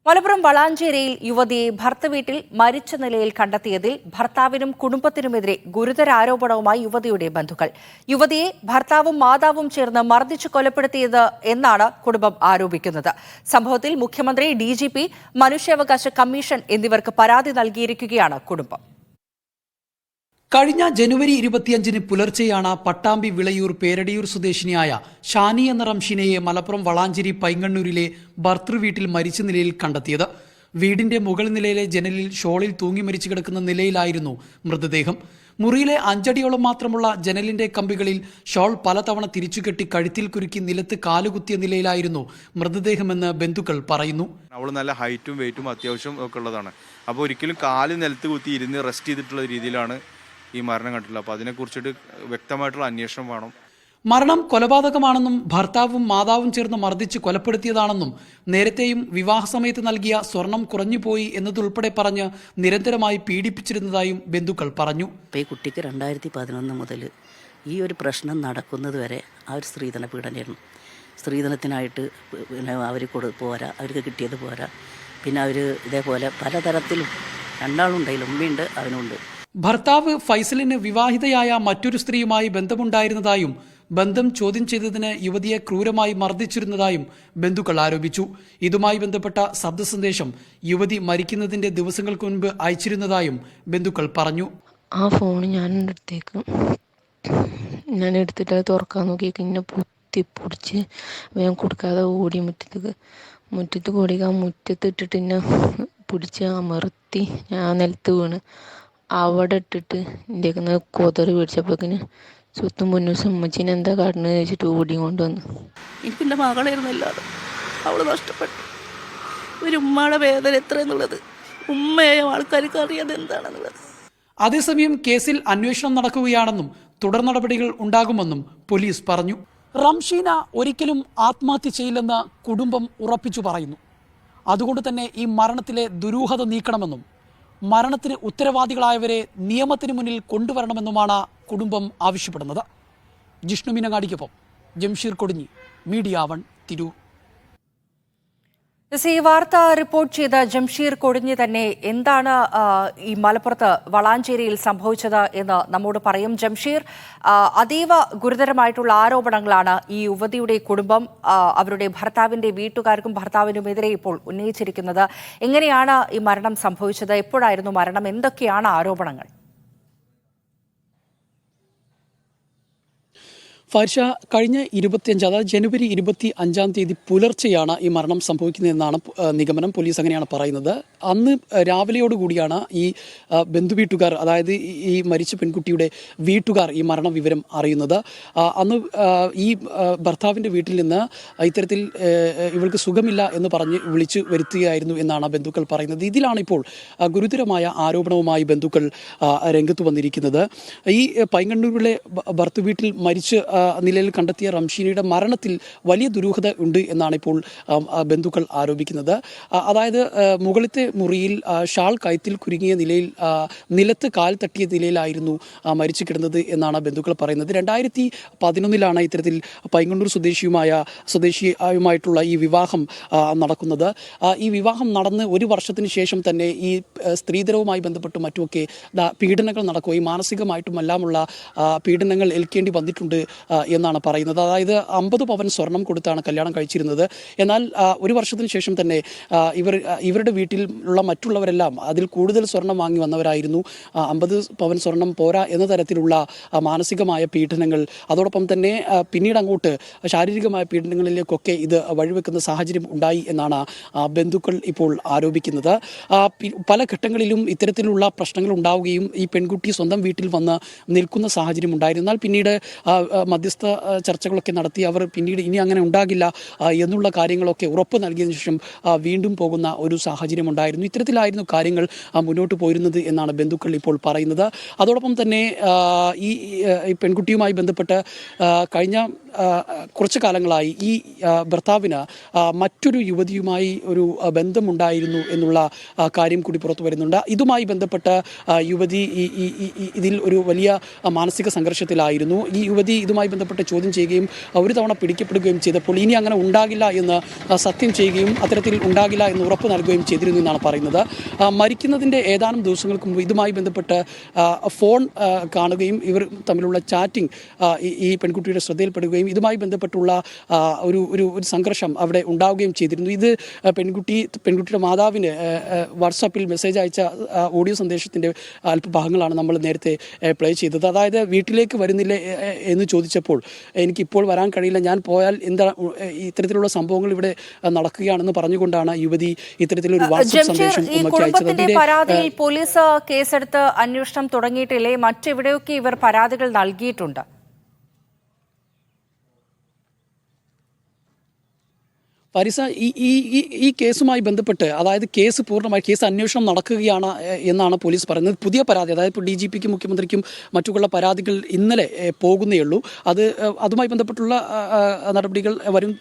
മലപ്പുറം വളാഞ്ചേരിയിൽ യുവതിയെ ഭർത്തൃവീട്ടിൽ മരിച്ച നിലയിൽ കണ്ടെത്തിയതിൽ ഭർത്താവിനും കുടുംബത്തിനുമെതിരെ ഗുരുതര ആരോപണവുമായി യുവതിയുടെ ബന്ധുക്കൾ. യുവതിയെ ഭർത്താവും മാതാവും ചേർന്ന് മർദ്ദിച്ചു കൊലപ്പെടുത്തിയത് എന്നാണ് കുടുംബം ആരോപിക്കുന്നത്. സംഭവത്തിൽ മുഖ്യമന്ത്രി, DGP, മനുഷ്യാവകാശ കമ്മീഷൻ എന്നിവർക്ക് പരാതി നൽകിയിരിക്കുകയാണ് കുടുംബം. കഴിഞ്ഞ ജനുവരി 25-ന് പുലർച്ചെയാണ് പട്ടാമ്പി വിളയൂർ പേരടിയൂർ സ്വദേശിനിയായ ഷാനി എന്ന റംഷീനയെ മലപ്പുറം വളാഞ്ചേരി പൈങ്ങണ്ണൂരിലെ ഭർത്തൃവീട്ടിൽ മരിച്ച നിലയിൽ കണ്ടെത്തിയത്. വീടിന്റെ മുകൾ നിലയിലെ ജനലിൽ ഷോളിൽ തൂങ്ങി മരിച്ചു കിടക്കുന്ന നിലയിലായിരുന്നു മൃതദേഹം. മുറിയിലെ 5 അടിയോളം മാത്രമുള്ള ജനലിന്റെ കമ്പികളിൽ ഷോൾ പലതവണ തിരിച്ചുകെട്ടി കഴുത്തിൽ കുരുക്കി നിലത്ത് കാലുകുത്തിയ നിലയിലായിരുന്നു മൃതദേഹമെന്ന് ബന്ധുക്കൾ പറയുന്നു. അവൾ നല്ല ഹൈറ്റും വെയിറ്റും അത്യാവശ്യം ഒക്കെ ഉള്ളതാണ്. അപ്പോൾ ഒരിക്കലും കാല് നിലത്ത് കുത്തി ഇരുന്ന് റെസ്റ്റ് ചെയ്തിട്ടുള്ള രീതിയിലാണ് ഈ മരണം കണ്ടിട്ടുള്ളത്. അപ്പോൾ അതിനെക്കുറിച്ചിട്ട് വ്യക്തമായിട്ടുള്ള അന്വേഷണം വേണം. മരണം കൊലപാതകമാണെന്നും ഭർത്താവും മാതാവും ചേർന്ന് മർദ്ദിച്ച് കൊലപ്പെടുത്തിയതാണെന്നും നേരത്തെയും വിവാഹ സമയത്ത് നൽകിയ സ്വർണം കുറഞ്ഞുപോയി എന്നതുൾപ്പെടെ പറഞ്ഞ് നിരന്തരമായി പീഡിപ്പിച്ചിരുന്നതായും ബന്ധുക്കൾ പറഞ്ഞു. ഈ കുട്ടിക്ക് 2011 മുതൽ ഈ ഒരു പ്രശ്നം നടക്കുന്നത് വരെ ആ ഒരു സ്ത്രീധന പീഡനമായിരുന്നു. സ്ത്രീധനത്തിനായിട്ട് പിന്നെ അവർ പോരാ, അവർക്ക് കിട്ടിയത് പോരാ, പിന്നെ അവർ ഇതേപോലെ പലതരത്തിലും രണ്ടാളുണ്ടായില്ല, ഉമ്മയുണ്ട് അവനുണ്ട്. ഭർത്താവ് ഫൈസലിന് വിവാഹിതയായ മറ്റൊരു സ്ത്രീയുമായി ബന്ധമുണ്ടായിരുന്നതായും ബന്ധം ചോദ്യം ചെയ്തതിന് യുവതിയെ ക്രൂരമായി മർദ്ദിച്ചിരുന്നതായും ബന്ധുക്കൾ ആരോപിച്ചു. ഇതുമായി ബന്ധപ്പെട്ട ശബ്ദ സന്ദേശം യുവതി മരിക്കുന്നതിന്റെ ദിവസങ്ങൾക്ക് മുൻപ് അയച്ചിരുന്നതായും ബന്ധുക്കൾ പറഞ്ഞു. ആ ഫോൺ ഞാൻ എടുത്തിട്ട് അത് തുറക്കാൻ നോക്കിയേക്ക് ഇന്നെ പൊത്തിപ്പൊടിച്ച് ഞാൻ കൊടുക്കാതെ ഓടി മുറ്റത്ത് ഓടിക്കാൻ മുറ്റത്തിട്ടിട്ട് എന്നെ പിടിച്ച് അമർത്തി ഞാൻ നിലത്ത് വീണ് അവിടെ ഇട്ടിട്ട് എൻ്റെ കൊതറ് പിടിച്ചപ്പോക്കിന് സ്വത്തും മുന്നൂസും ഉമ്മച്ചീനെ എന്താ കാട്ടുന്നത് ചോദിച്ചിട്ട് ഓടി കൊണ്ടുവന്നു. എനിക്കെൻ്റെ മകളായിരുന്നില്ലാതെ അവൾ നഷ്ടപ്പെട്ടു. ഒരു ഉമ്മയുടെ വേദന എത്രയെന്നുള്ളത് ഉമ്മയായ ആൾക്കാർക്ക് അറിയാതെ എന്താണെന്നുള്ളത്. അതേസമയം കേസിൽ അന്വേഷണം നടക്കുകയാണെന്നും തുടർ നടപടികൾ ഉണ്ടാകുമെന്നും പോലീസ് പറഞ്ഞു. റംഷീന ഒരിക്കലും ആത്മഹത്യ ചെയ്യില്ലെന്ന് കുടുംബം ഉറപ്പിച്ചു പറയുന്നു. അതുകൊണ്ട് തന്നെ ഈ മരണത്തിലെ ദുരൂഹത നീക്കണമെന്നും മരണത്തിന് ഉത്തരവാദികളായവരെ നിയമത്തിന് മുന്നിൽ കൊണ്ടുവരണമെന്നുമാണ് കുടുംബം ആവശ്യപ്പെടുന്നത്. ജിഷ്ണു മീനങ്ങാടിക്കൊപ്പം ജംഷീർ കൊടിഞ്ഞി, മീഡിയ 1, തിരൂർ. ഈ വാർത്ത റിപ്പോർട്ട് ചെയ്ത ജംഷീർ കൊടിഞ്ഞി തന്നെ എന്താണ് ഈ മലപ്പുറത്ത് വളാഞ്ചേരിയിൽ സംഭവിച്ചത് എന്ന് നമ്മോട് പറയും. ജംഷീർ, അതീവ ഗുരുതരമായിട്ടുള്ള ആരോപണങ്ങളാണ് ഈ യുവതിയുടെ കുടുംബം അവരുടെ ഭർത്താവിന്റെ വീട്ടുകാർക്കും ഭർത്താവിനുമെതിരെ ഇപ്പോൾ ഉന്നയിച്ചിരിക്കുന്നത്. എങ്ങനെയാണ് ഈ മരണം സംഭവിച്ചത്? എപ്പോഴായിരുന്നു മരണം? എന്തൊക്കെയാണ് ആരോപണങ്ങൾ? ഫർഷ, കഴിഞ്ഞ 25, അതായത് ജനുവരി 25-ാം തീയതി പുലർച്ചെയാണ് ഈ മരണം സംഭവിക്കുന്നതെന്നാണ് നിഗമനം. പോലീസ് അങ്ങനെയാണ് പറയുന്നത്. അന്ന് രാവിലെയോടുകൂടിയാണ് ഈ ബന്ധുവീട്ടുകാർ, അതായത് ഈ മരിച്ച പെൺകുട്ടിയുടെ വീട്ടുകാർ ഈ മരണവിവരം അറിയുന്നത്. അന്ന് ഈ ഭർത്താവിൻ്റെ വീട്ടിൽ നിന്ന് ഇത്തരത്തിൽ ഇവൾക്ക് സുഖമില്ല എന്ന് പറഞ്ഞ് വിളിച്ചു വരുത്തുകയായിരുന്നു എന്നാണ് ബന്ധുക്കൾ പറയുന്നത്. ഇതിലാണ് ഇപ്പോൾ ഗുരുതരമായ ആരോപണവുമായി ബന്ധുക്കൾ രംഗത്ത് വന്നിരിക്കുന്നത്. ഈ പൈങ്ങണ്ണൂരിലെ ഭർത്തൃവീട്ടിൽ മരിച്ച് നിലയിൽ കണ്ടെത്തിയ റംഷീനയുടെ മരണത്തിൽ വലിയ ദുരൂഹത ഉണ്ട് എന്നാണ് ഇപ്പോൾ ബന്ധുക്കൾ ആരോപിക്കുന്നത്. അതായത് മുകളിലത്തെ മുറിയിൽ ഷാൾ കഴുത്തിൽ കുരുങ്ങിയ നിലയിൽ നിലത്ത് കാൽ തട്ടിയ നിലയിലായിരുന്നു മരിച്ചു കിടന്നത് എന്നാണ് ബന്ധുക്കൾ പറയുന്നത്. 2011 ഇത്തരത്തിൽ പൈങ്ങണ്ണൂർ സ്വദേശിയുമായിട്ടുള്ള ഈ വിവാഹം നടക്കുന്നത്. ഈ വിവാഹം നടന്ന് 1 വർഷത്തിന് ശേഷം തന്നെ ഈ സ്ത്രീധനവുമായി ബന്ധപ്പെട്ട് മറ്റുമൊക്കെ പീഡനങ്ങൾ നടക്കുകയും മാനസികമായിട്ടുമെല്ലാമുള്ള പീഡനങ്ങൾ ഏൽക്കേണ്ടി വന്നിട്ടുണ്ട് എന്നാണ് പറയുന്നത്. അതായത് 50 പവൻ സ്വർണം കൊടുത്താണ് കല്യാണം കഴിച്ചിരുന്നത്. എന്നാൽ 1 വർഷത്തിന് ശേഷം തന്നെ ഇവരുടെ വീട്ടിലുള്ള മറ്റുള്ളവരെല്ലാം അതിൽ കൂടുതൽ സ്വർണം വാങ്ങി വന്നവരായിരുന്നു. 50 പവൻ സ്വർണം പോരാ എന്ന തരത്തിലുള്ള മാനസികമായ പീഡനങ്ങൾ, അതോടൊപ്പം തന്നെ പിന്നീട് അങ്ങോട്ട് ശാരീരികമായ പീഡനങ്ങളിലേക്കൊക്കെ ഇത് വഴിവെക്കുന്ന സാഹചര്യം ഉണ്ടായി എന്നാണ് ബന്ധുക്കൾ ഇപ്പോൾ ആരോപിക്കുന്നത്. പല ഘട്ടങ്ങളിലും ഇത്തരത്തിലുള്ള പ്രശ്നങ്ങൾ ഉണ്ടാവുകയും ഈ പെൺകുട്ടി സ്വന്തം വീട്ടിൽ വന്ന് നിൽക്കുന്ന സാഹചര്യം ഉണ്ടായിരുന്നാൽ പിന്നീട് മധ്യസ്ഥ ചർച്ചകളൊക്കെ നടത്തി അവർ പിന്നീട് ഇനി അങ്ങനെ ഉണ്ടാകില്ല എന്നുള്ള കാര്യങ്ങളൊക്കെ ഉറപ്പ് നൽകിയതിനു ശേഷം വീണ്ടും പോകുന്ന ഒരു സാഹചര്യം ഉണ്ടായിരുന്നു. ഇത്തരത്തിലായിരുന്നു കാര്യങ്ങൾ മുന്നോട്ട് പോയിരുന്നത് എന്നാണ് ബന്ധുക്കൾ ഇപ്പോൾ പറയുന്നത്. അതോടൊപ്പം തന്നെ ഈ പെൺകുട്ടിയുമായി ബന്ധപ്പെട്ട് കഴിഞ്ഞ കുറച്ചു കാലങ്ങളായി ഈ ഭർത്താവിന് മറ്റൊരു യുവതിയുമായി ഒരു ബന്ധമുണ്ടായിരുന്നു എന്നുള്ള കാര്യം കൂടി പുറത്തു വരുന്നുണ്ട്. ഇതുമായി ബന്ധപ്പെട്ട് യുവതി ഇതിൽ ഒരു വലിയ മാനസിക സംഘർഷത്തിലായിരുന്നു. ഈ യുവതി ഇതുമായി ബന്ധപ്പെട്ട് ചോദ്യം ചെയ്യുകയും ഒരു തവണ പിടിക്കപ്പെടുകയും ചെയ്തപ്പോൾ ഇനി അങ്ങനെ ഉണ്ടാകില്ല എന്ന് സത്യം ചെയ്യുകയും അത്തരത്തിൽ ഉണ്ടാകില്ല എന്ന് ഉറപ്പ് നൽകുകയും ചെയ്തിരുന്നു എന്നാണ് പറയുന്നത്. മരിക്കുന്നതിൻ്റെ ഏതാനും ദിവസങ്ങൾക്ക് മുമ്പ് ഇതുമായി ബന്ധപ്പെട്ട് ഫോൺ കാണുകയും ഇവർ തമ്മിലുള്ള ചാറ്റിംഗ് ഈ പെൺകുട്ടിയുടെ ശ്രദ്ധയിൽപ്പെടുകയും ഇതുമായി ബന്ധപ്പെട്ടുള്ള ഒരു സംഘർഷം അവിടെ ഉണ്ടാവുകയും ചെയ്തിരുന്നു. ഇത് പെൺകുട്ടിയുടെ മാതാവിന് വാട്സാപ്പിൽ മെസ്സേജ് അയച്ച ഓഡിയോ സന്ദേശത്തിൻ്റെ അല്പഭാഗങ്ങളാണ് നമ്മൾ നേരത്തെ പ്ലേ ചെയ്തത്. അതായത് വീട്ടിലേക്ക് വരുന്നില്ല എന്ന് ചോദിച്ചപ്പോൾ എനിക്കിപ്പോൾ വരാൻ കഴിയില്ല, ഞാൻ പോയാൽ എന്താ ഇത്തരത്തിലുള്ള സംഭവങ്ങൾ ഇവിടെ നടക്കുകയാണെന്ന് പറഞ്ഞുകൊണ്ടാണ് യുവതി ഇത്തരത്തിലൊരു വാട്സാപ്പ് സന്ദേശം കുടുംബത്തിന്റെ പരാതിയിൽ പോലീസ് കേസെടുത്ത് അന്വേഷണം തുടങ്ങിയിട്ടില്ലേ? മറ്റെവിടെയൊക്കെ ഇവർ പരാതികൾ നൽകിയിട്ടുണ്ട്? ഫരിസ, ഈ കേസുമായി ബന്ധപ്പെട്ട് അതായത് കേസ് അന്വേഷണം നടക്കുകയാണ് എന്നാണ് പോലീസ് പറയുന്നത്. പുതിയ പരാതി, അതായത് ഇപ്പോൾ DGPക്കും മുഖ്യമന്ത്രിക്കും മറ്റുള്ള പരാതികൾ ഇന്നലെ പോകുന്നേ ഉള്ളൂ. അതുമായി ബന്ധപ്പെട്ടുള്ള നടപടികൾ വരും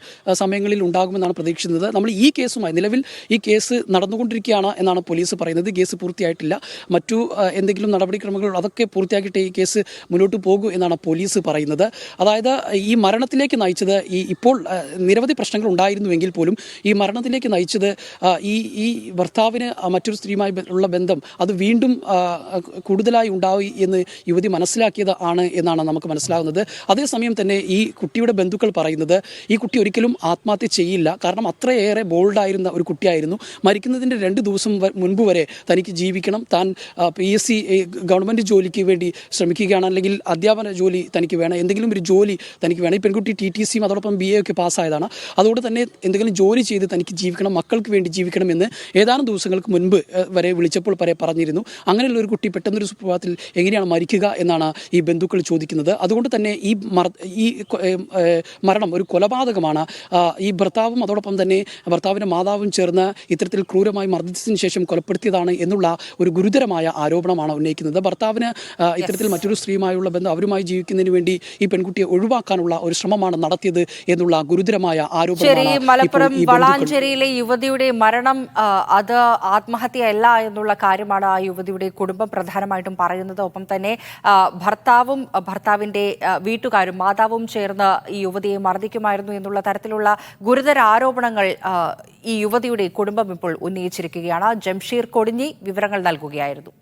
സമയങ്ങളിൽ ഉണ്ടാകുമെന്നാണ് പ്രതീക്ഷിക്കുന്നത്. നമ്മൾ ഈ കേസുമായി നിലവിൽ ഈ കേസ് നടന്നുകൊണ്ടിരിക്കുകയാണ് എന്നാണ് പോലീസ് പറയുന്നത്. കേസ് പൂർത്തിയായിട്ടില്ല. മറ്റു എന്തെങ്കിലും നടപടിക്രമങ്ങൾ അതൊക്കെ പൂർത്തിയാക്കിയിട്ട് ഈ കേസ് മുന്നോട്ട് പോകൂ എന്നാണ് പോലീസ് പറയുന്നത്. അതായത് ഈ മരണത്തിലേക്ക് നയിച്ചത് ഇപ്പോൾ നിരവധി പ്രശ്നങ്ങൾ ഉണ്ടായിരുന്നുവെങ്കിൽ പോലും ഈ മരണത്തിലേക്ക് നയിച്ചത് ഈ ഭർത്താവിന് മറ്റൊരു സ്ത്രീയുമായി ഉള്ള ബന്ധം അത് വീണ്ടും കൂടുതലായി ഉണ്ടായി എന്ന് യുവതി മനസ്സിലാക്കിയത് ആണ് എന്നാണ് നമുക്ക് മനസ്സിലാകുന്നത്. അതേസമയം തന്നെ ഈ കുട്ടിയുടെ ബന്ധുക്കൾ പറയുന്നത് ഈ കുട്ടി ഒരിക്കലും ആത്മഹത്യ ചെയ്യില്ല, കാരണം അത്രയേറെ ബോൾഡായിരുന്ന ഒരു കുട്ടിയായിരുന്നു. മരിക്കുന്നതിൻ്റെ 2 ദിവസം മുൻപ് വരെ തനിക്ക് ജീവിക്കണം, താൻ PSC ഗവൺമെൻറ് ജോലിക്ക് വേണ്ടി ശ്രമിക്കുകയാണ്, അല്ലെങ്കിൽ അധ്യാപന ജോലി തനിക്ക് വേണം, എന്തെങ്കിലും ഒരു ജോലി തനിക്ക് വേണം. ഈ പെൺകുട്ടി TTCയും അതോടൊപ്പം BA ഒക്കെ പാസ്സായതാണ്. അതുകൊണ്ട് തന്നെ എന്തെങ്കിലും ജോലി ചെയ്ത് തനിക്ക് ജീവിക്കണം, മക്കൾക്ക് വേണ്ടി ജീവിക്കണം എന്ന് ഏതാനും ദിവസങ്ങൾക്ക് മുൻപ് വരെ വിളിച്ചപ്പോൾ പറഞ്ഞിരുന്നു. അങ്ങനെയുള്ള ഒരു കുട്ടി പെട്ടെന്നൊരു സുപ്രഭാതത്തിൽ എങ്ങനെയാണ് മരിക്കുക എന്നാണ് ഈ ബന്ധുക്കൾ ചോദിക്കുന്നത്. അതുകൊണ്ട് തന്നെ ഈ മരണം ഒരു കൊലപാതകമാണ്. ഈ ഭർത്താവും അതോടൊപ്പം തന്നെ ഭർത്താവിൻ്റെ മാതാവും ചേർന്ന് ഇത്തരത്തിൽ ക്രൂരമായി മർദ്ദിച്ചതിന് ശേഷം കൊലപ്പെടുത്തിയതാണ് എന്നുള്ള ഒരു ഗുരുതരമായ ആരോപണമാണ് ഉന്നയിക്കുന്നത്. ഭർത്താവിന് ഇത്തരത്തിൽ മറ്റൊരു സ്ത്രീയുമായുള്ള ബന്ധം അവരുമായി ജീവിക്കുന്നതിന് വേണ്ടി ഈ പെൺകുട്ടിയെ ഒഴിവാക്കാനുള്ള ഒരു ശ്രമമാണ് നടത്തിയത് എന്നുള്ള ഗുരുതരമായ ആരോപണമാണ് മലപ്പുറം വളാഞ്ചേരിയിലെ യുവതിയുടെ മരണം അത് ആത്മഹത്യയല്ല എന്നുള്ള കാര്യമാണ് ആ യുവതിയുടെ കുടുംബം പ്രധാനമായിട്ടും പറയുന്നത്. ഒപ്പം തന്നെ ഭർത്താവും ഭർത്താവിന്റെ വീട്ടുകാരും മാതാവും ചേർന്ന് ഈ യുവതിയെ മർദ്ദിക്കുമായിരുന്നു എന്നുള്ള തരത്തിലുള്ള ഗുരുതര ആരോപണങ്ങൾ ഈ യുവതിയുടെ കുടുംബം ഇപ്പോൾ ഉന്നയിച്ചിരിക്കുകയാണ്. ജംഷീർ കൊടിഞ്ഞി വിവരങ്ങൾ നൽകുകയായിരുന്നു.